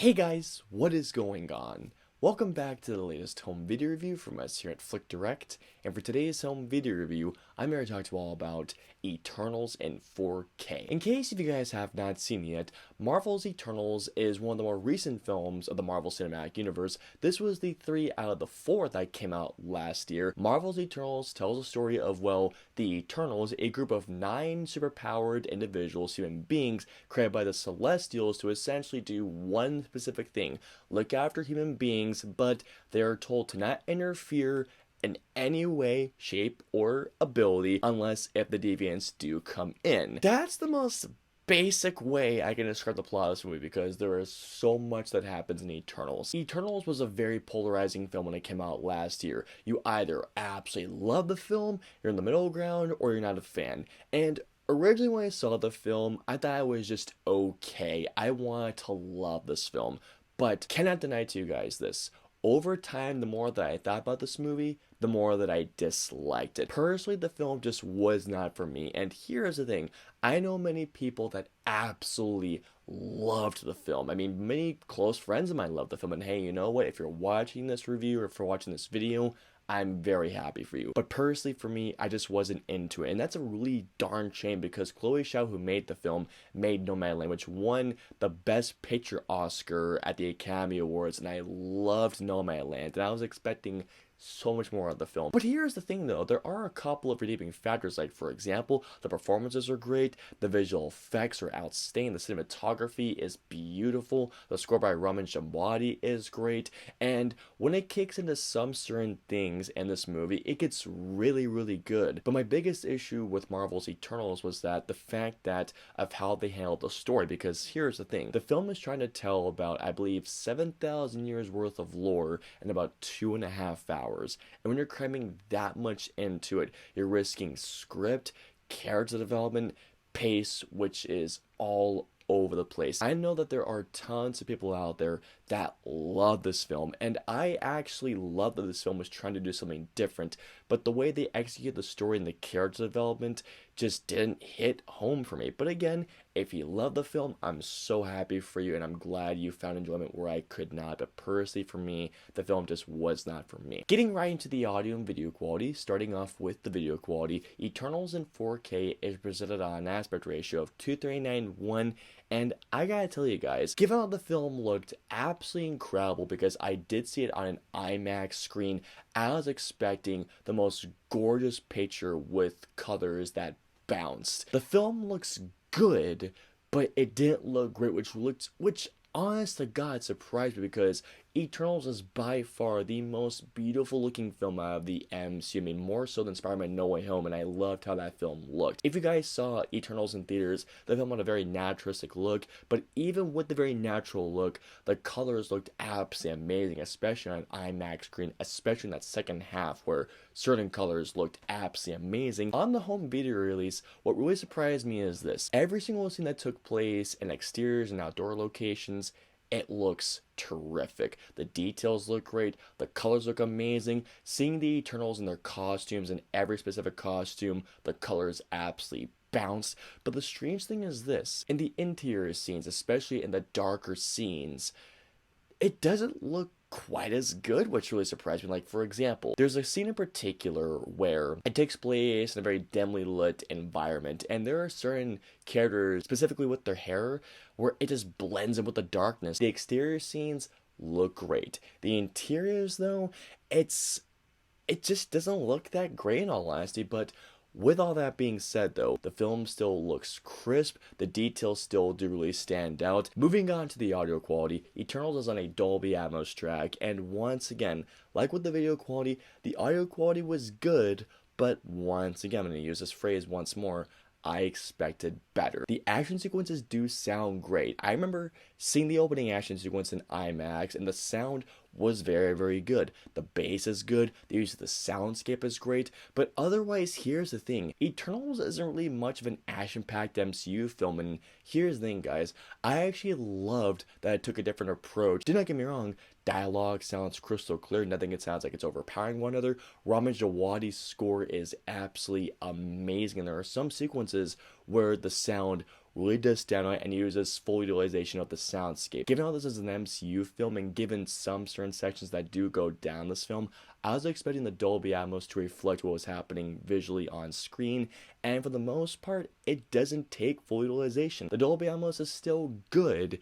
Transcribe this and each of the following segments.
Hey guys, what is going on? Welcome back to the latest home video review from us here at FlickDirect, and for today's home video review, I'm here to talk to you all about Eternals in 4K. In case if you guys have not seen it yet, Marvel's Eternals is one of the more recent films of the Marvel Cinematic Universe. This was the 3 out of the 4 that came out last year. Marvel's Eternals tells a story of, well, the Eternals, a group of 9 superpowered individuals, human beings, created by the Celestials to essentially do one specific thing: look after human beings, but they are told to not interfere in any way, shape, or ability unless if the Deviants do come in. That's the most basic way I can describe the plot of this movie because there is so much that happens in Eternals. Eternals was a very polarizing film when it came out last year. You either absolutely love the film, you're in the middle ground, or you're not a fan. And originally when I saw the film, I thought it was just okay. I wanted to love this film. But cannot deny to you guys this: over time, the more that I thought about this movie, the more that I disliked it. Personally, the film just was not for me. And here's the thing: I know many people that absolutely loved the film. I mean, many close friends of mine loved the film. And hey, you know what? If you're watching this review or if you're watching this video, I'm very happy for you. But personally, for me, I just wasn't into it. And that's a really darn shame because Chloe Zhao, who made the film, made Madelaine, which won the Best Picture Oscar at the Academy Awards. And I loved Madelaine. And I was expecting so much more of the film. But here's the thing though, there are a couple of redeeming factors, like for example, the performances are great, the visual effects are outstanding, the cinematography is beautiful, the score by Ramin Djawadi is great, and when it kicks into some certain things in this movie, it gets really good. But my biggest issue with Marvel's Eternals was that the fact that of how they handled the story, because here's the thing, the film is trying to tell about, I believe, 7,000 years worth of lore in about 2.5 hours. And when you're cramming that much into it, you're risking script, character development, pace, which is all over the place. I know that there are tons of people out there that love this film, and I actually love that this film was trying to do something different, but the way they execute the story and the character development just didn't hit home for me. But again, if you love the film, I'm so happy for you, and I'm glad you found enjoyment where I could not. But personally, for me, the film just was not for me. Getting right into the audio and video quality, starting off with the video quality, Eternals in 4K is presented on an aspect ratio of 239:1, and I gotta tell you guys, given how the film looked absolutely incredible, because I did see it on an IMAX screen, I was expecting the most gorgeous picture with colors that bounced. The film looks good, but it didn't look great, which honest to God surprised me, because Eternals is by far the most beautiful looking film out of the MCU. I mean, more so than Spider-Man No Way Home, and I loved how that film looked. If you guys saw Eternals in theaters, the film had a very naturalistic look, but even with the very natural look, the colors looked absolutely amazing, especially on an IMAX screen, especially in that second half where certain colors looked absolutely amazing. On the home video release, what really surprised me is this: every single scene that took place in exteriors and outdoor locations, it looks terrific. The details look great. The colors look amazing. Seeing the Eternals in their costumes, in every specific costume, the colors absolutely bounced. But the strange thing is this: in the interior scenes, especially in the darker scenes, it doesn't look quite as good, which really surprised me. Like, for example, there's a scene in particular where it takes place in a very dimly lit environment, and there are certain characters, specifically with their hair, where it just blends in with the darkness. The exterior scenes look great. The interiors, though, it just doesn't look that great in all honesty. But with all that being said though, the film still looks crisp, the details still do really stand out. Moving on to the audio quality, Eternals is on a Dolby Atmos track, and once again, like with the video quality, the audio quality was good, but once again, I'm going to use this phrase once more, I expected better. The action sequences do sound great. I remember seeing the opening action sequence in IMAX, and the sound was very good. The bass is good, the use of the soundscape is great, but otherwise, here's the thing: Eternals isn't really much of an action-packed MCU film, and here's the thing, guys, I actually loved that it took a different approach. Do not get me wrong, dialogue sounds crystal clear, nothing it sounds like it's overpowering one another. Ramin Djawadi's score is absolutely amazing, and there are some sequences where the sound really does stand out and uses full utilization of the soundscape. Given how this is an MCU film and given some certain sections that do go down this film, I was expecting the Dolby Atmos to reflect what was happening visually on screen, and for the most part, it doesn't take full utilization. The Dolby Atmos is still good.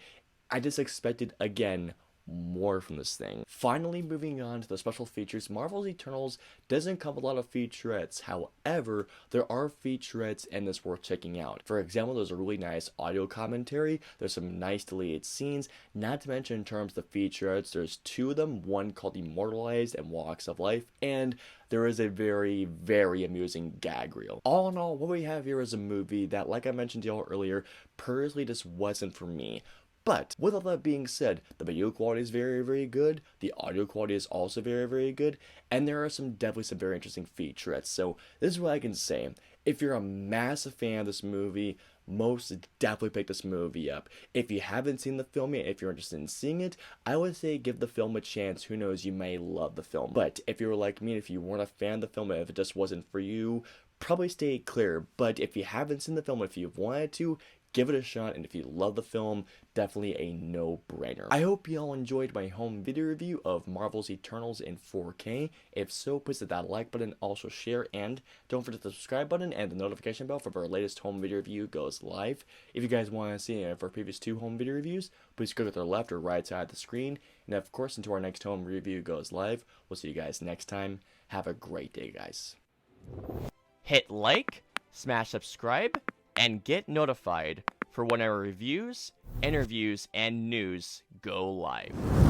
I just expected, again, more from this thing. Finally, moving on to the special features, Marvel's Eternals doesn't come with a lot of featurettes. However, there are featurettes in this worth checking out. For example, there's a really nice audio commentary, there's some nice deleted scenes, not to mention in terms of the featurettes, there's two of them, one called Immortalized and Walks of Life, and there is a very, very amusing gag reel. All in all, what we have here is a movie that, like I mentioned to y'all earlier, personally just wasn't for me. But with all that being said, the video quality is very, very good, the audio quality is also very, very good, and there are definitely some very interesting featurettes. So this is what I can say. If you're a massive fan of this movie, most definitely pick this movie up. If you haven't seen the film yet, if you're interested in seeing it, I would say give the film a chance. Who knows, you may love the film. But if you were like me, if you weren't a fan of the film, if it just wasn't for you, probably stay clear. But if you haven't seen the film, if you've wanted to, give it a shot, and if you love the film, definitely a no-brainer. I hope you all enjoyed my home video review of Marvel's Eternals in 4K. If so, please hit that like button, also share, and don't forget the subscribe button and the notification bell for our latest home video review goes live. If you guys want to see any of our previous 2 home video reviews, please go to the left or right side of the screen. And of course, until our next home review goes live, we'll see you guys next time. Have a great day, guys. Hit like, smash subscribe, and get notified for when our reviews, interviews, and news go live.